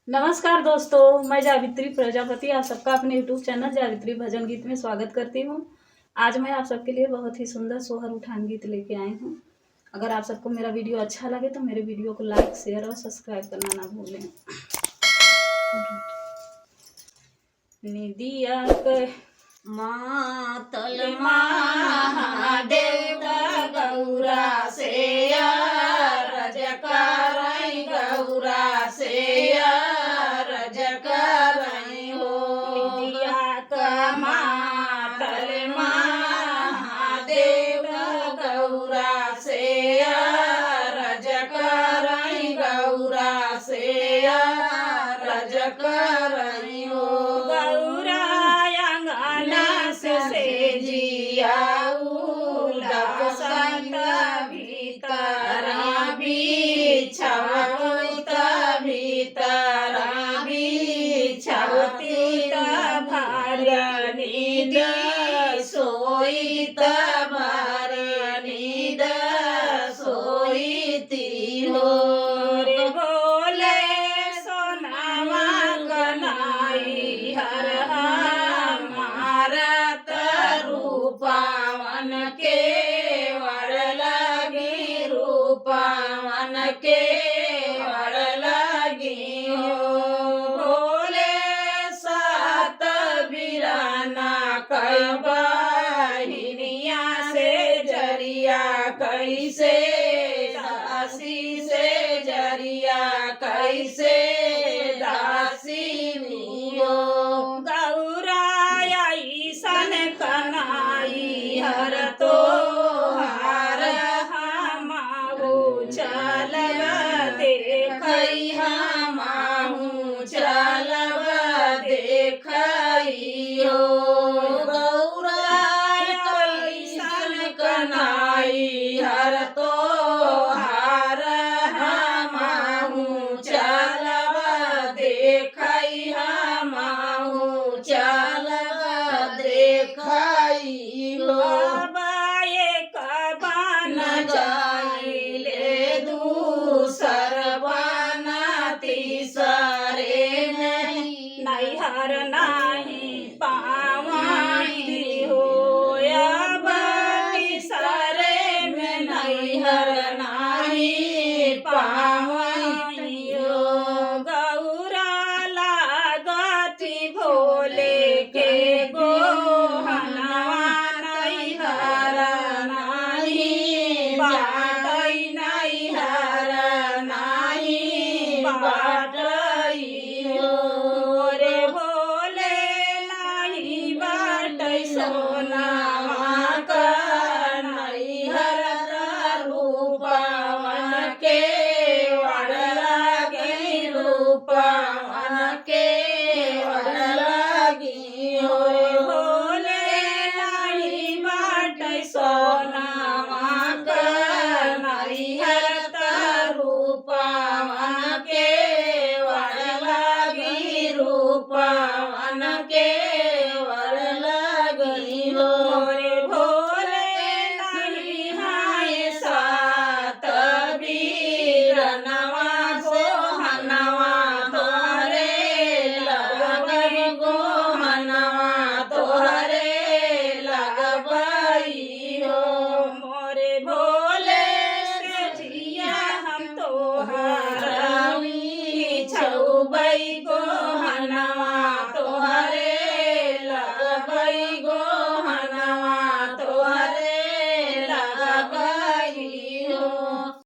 नमस्कार दोस्तों, मैं जावित्री प्रजापति आप सबका अपने यूट्यूब चैनल जावित्री भजन गीत में स्वागत करती हूँ। आज मैं आप सबके लिए बहुत ही सुंदर सोहर उठान गीत लेके आई हूँ। अगर आप सबको मेरा वीडियो अच्छा लगे तो मेरे वीडियो को लाइक, शेयर और सब्सक्राइब करना ना भूलें। निदिया के मातल महादेव गौरा से रज करई गौरा से रज करई हो निदिया का मातल महादेव गौरा से रज करई गौरा से रज करई हो बिछावत भीतरा बिछावती भरनीद सोईत भरनीद सोईती हो रे बोले सोनामा कनाई हर मारत रूपावन के वड़ लगी रूपावन के वड़ लगी हो भोले सात बिराना कई बहिनिया से जरिया कैसे दासी से जरिया कैसे दासी हो गौरा ईसन कनाई हर तो हार हमाहु चलब देखई हमाहू चलब देखई हो गौरा कैसन कनाई हर तो हार हमाहू चलब देखई हमाहू चलब देखई हो बान जाइले दूसर बाना तीसरे नहीं नैहर नाही पावाई हो तीसरे में नैहर नाही पावई हो गौरा लागती भोले के गोहनवा नैहर नाही बाटई नैहर नाही बाटई हो रे भोले नाही बाटै सोनावा का नैहर रूपावन के वड़ लगी रूपावन के वड़ लगी हो भोले नाही बाटै सोनावा का नैहर रूपावन के वड़ लगी रूपावन के वड़ लगी हो रे भोले नहीं हाय सात बीरनवा गोहनवा तोहरे लगबई गोहनवा तोहरे लगबई हो मोरे भोले से जिया हम तो हरवी छौबई गोहनवा तोहरे लगबई गो